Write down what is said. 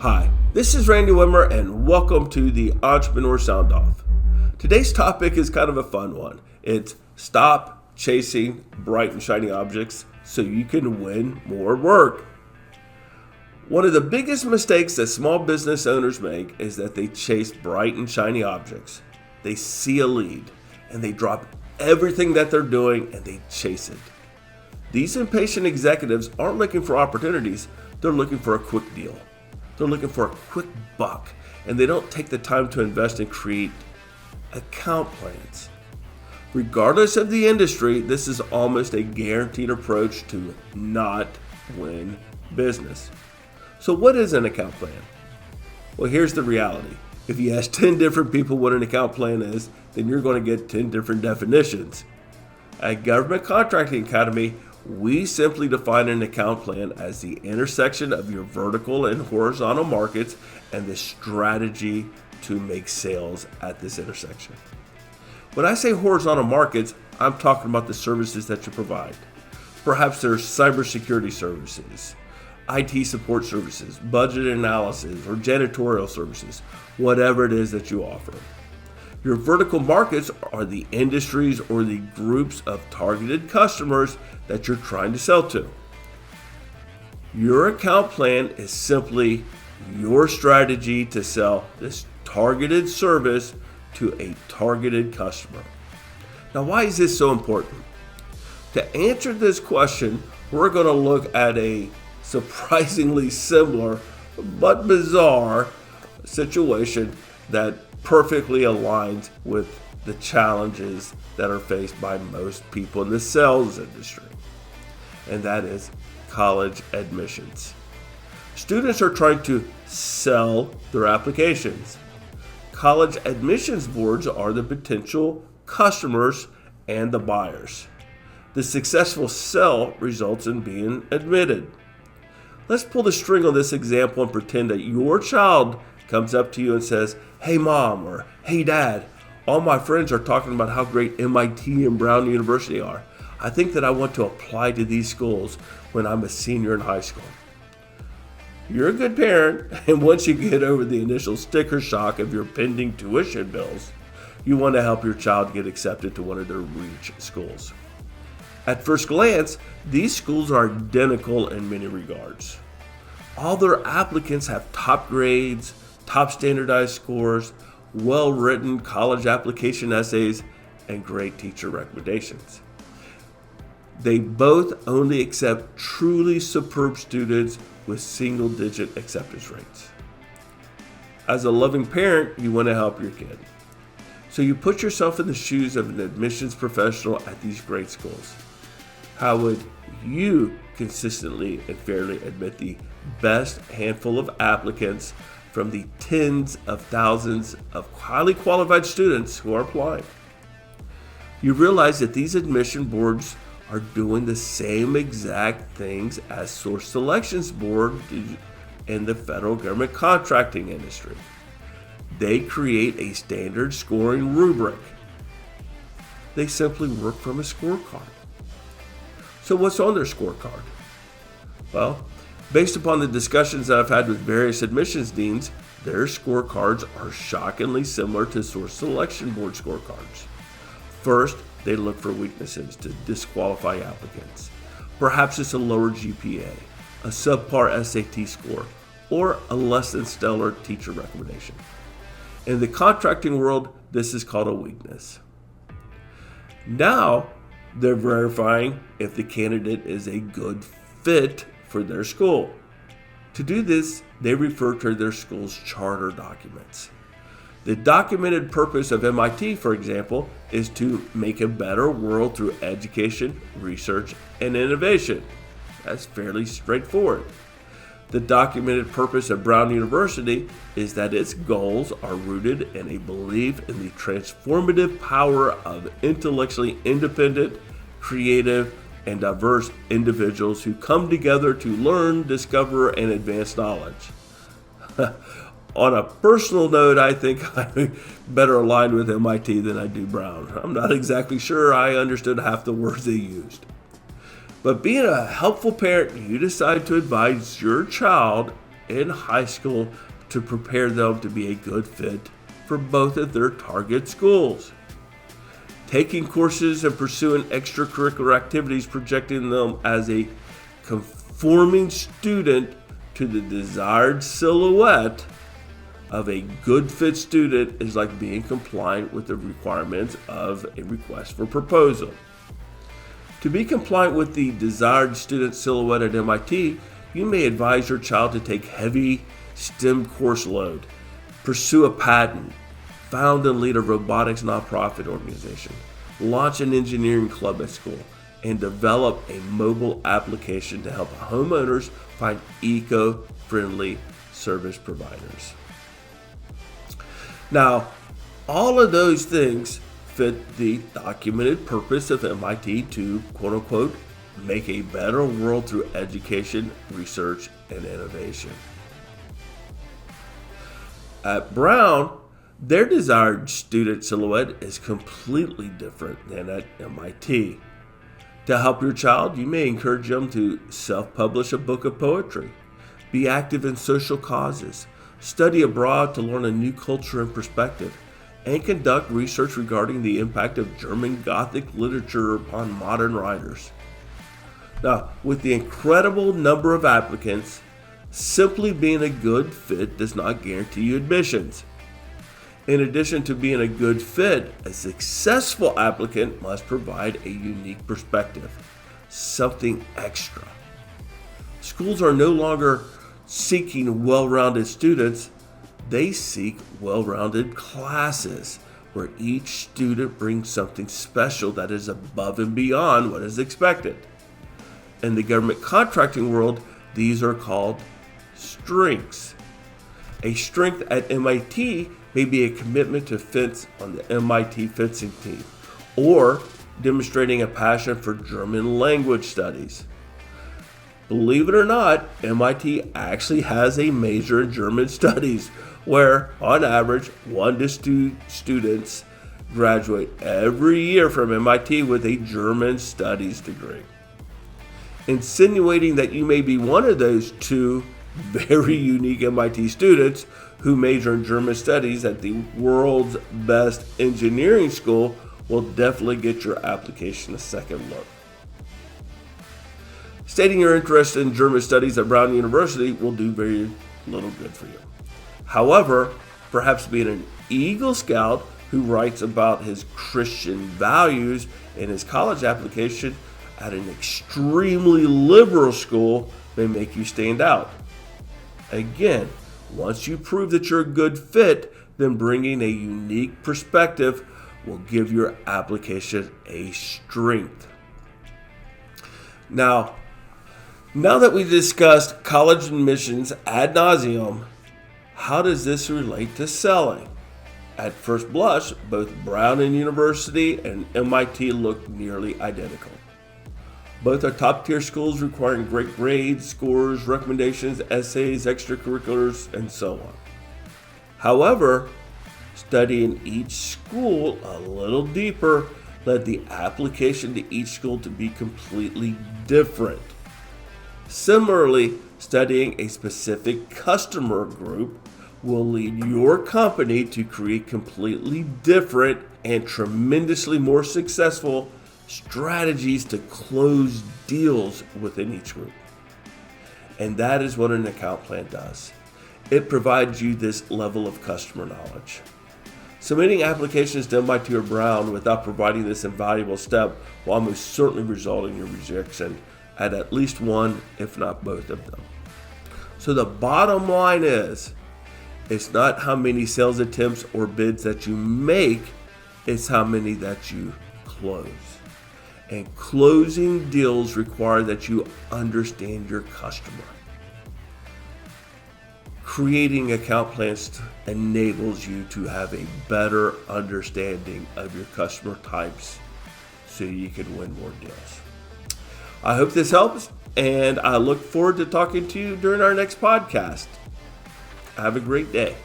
Hi, this is Randal Wimmer and welcome to the Entrepreneur Sound Off. Today's topic is kind of a fun one. It's stop chasing bright and shiny objects so you can win more work. One of the biggest mistakes that small business owners make is that they chase bright and shiny objects. They see a lead and they drop everything that they're doing and they chase it. These impatient executives aren't looking for opportunities, they're looking for a quick deal. They're looking for a quick buck, and they don't take the time to invest and create account plans. Regardless of the industry, this is almost a guaranteed approach to not win business. So what is an account plan? Well, here's the reality. If you ask 10 different people what an account plan is, then you're going to get 10 different definitions. At Government Contracting Academy, we simply define an account plan as the intersection of your vertical and horizontal markets and the strategy to make sales at this intersection. When I say horizontal markets, I'm talking about the services that you provide. Perhaps there's cybersecurity services, IT support services, budget analysis, or janitorial services, whatever it is that you offer. Your vertical markets are the industries or the groups of targeted customers that you're trying to sell to. Your account plan is simply your strategy to sell this targeted service to a targeted customer. Now, why is this so important? To answer this question, we're going to look at a surprisingly similar but bizarre situation that perfectly aligns with the challenges that are faced by most people in the sales industry, and that is college admissions. Students are trying to sell their applications. College admissions boards are the potential customers and the buyers. The successful sell results in being admitted. Let's pull the string on this example and pretend that your child comes up to you and says, "Hey mom," or "Hey dad, all my friends are talking about how great MIT and Brown University are. I think that I want to apply to these schools when I'm a senior in high school." You're a good parent, and once you get over the initial sticker shock of your pending tuition bills, you want to help your child get accepted to one of their reach schools. At first glance, these schools are identical in many regards. All their applicants have top grades, top standardized scores, well-written college application essays, and great teacher recommendations. They both only accept truly superb students with single-digit acceptance rates. As a loving parent, you want to help your kid. So you put yourself in the shoes of an admissions professional at these great schools. How would you consistently and fairly admit the best handful of applicants from the tens of thousands of highly qualified students who are applying? You realize that these admission boards are doing the same exact things as source selections board in the federal government contracting industry. They create a standard scoring rubric. They simply work from a scorecard. So what's on their scorecard? Well, based upon the discussions that I've had with various admissions deans, their scorecards are shockingly similar to source selection board scorecards. First, they look for weaknesses to disqualify applicants. Perhaps it's a lower GPA, a subpar SAT score, or a less than stellar teacher recommendation. In the contracting world, this is called a weakness. Now, they're verifying if the candidate is a good fit for their school. To do this, they refer to their school's charter documents. The documented purpose of MIT, for example, is to make a better world through education, research, and innovation. That's fairly straightforward. The documented purpose of Brown University is that its goals are rooted in a belief in the transformative power of intellectually independent, creative, and diverse individuals who come together to learn, discover, and advance knowledge. On a personal note, I think I'm better aligned with MIT than I do Brown. I'm not exactly sure I understood half the words they used. But being a helpful parent, you decide to advise your child in high school to prepare them to be a good fit for both of their target schools. Taking courses and pursuing extracurricular activities, projecting them as a conforming student to the desired silhouette of a good fit student is like being compliant with the requirements of a request for proposal. To be compliant with the desired student silhouette at MIT, you may advise your child to take heavy STEM course load, pursue a patent, found and lead a robotics nonprofit organization, launch an engineering club at school, and develop a mobile application to help homeowners find eco-friendly service providers. Now, all of those things fit the documented purpose of MIT to, quote unquote, make a better world through education, research, and innovation. At Brown, their desired student silhouette is completely different than at MIT. To help your child, you may encourage them to self-publish a book of poetry, be active in social causes, study abroad to learn a new culture and perspective, and conduct research regarding the impact of German Gothic literature upon modern writers. Now, with the incredible number of applicants, simply being a good fit does not guarantee you admissions. In addition to being a good fit, a successful applicant must provide a unique perspective, something extra. Schools are no longer seeking well-rounded students, they seek well-rounded classes where each student brings something special that is above and beyond what is expected. In the government contracting world, these are called strengths. A strength at MIT may be a commitment to fence on the MIT fencing team, or demonstrating a passion for German language studies. Believe it or not, MIT actually has a major in German studies, where, on average, 1 to 2 students graduate every year from MIT with a German studies degree. Insinuating that you may be one of those 2 very unique MIT students who major in German studies at the world's best engineering school will definitely get your application a second look. Stating your interest in German studies at Brown University will do very little good for you. However, perhaps being an Eagle Scout who writes about his Christian values in his college application at an extremely liberal school may make you stand out. Again, once you prove that you're a good fit, then bringing a unique perspective will give your application a strength. Now that we've discussed college admissions ad nauseum, how does this relate to selling? At first blush, both Brown University and MIT look nearly identical. Both are top-tier schools requiring great grades, scores, recommendations, essays, extracurriculars, and so on. However, studying each school a little deeper led the application to each school to be completely different. Similarly, studying a specific customer group will lead your company to create completely different and tremendously more successful strategies to close deals within each group. And that is what an account plan does. It provides you this level of customer knowledge. Submitting applications to MIT or Brown without providing this invaluable step will almost certainly result in your rejection at least one, if not both of them. So the bottom line is, it's not how many sales attempts or bids that you make, it's how many that you close. And closing deals require that you understand your customer. Creating account plans enables you to have a better understanding of your customer types so you can win more deals. I hope this helps, and I look forward to talking to you during our next podcast. Have a great day.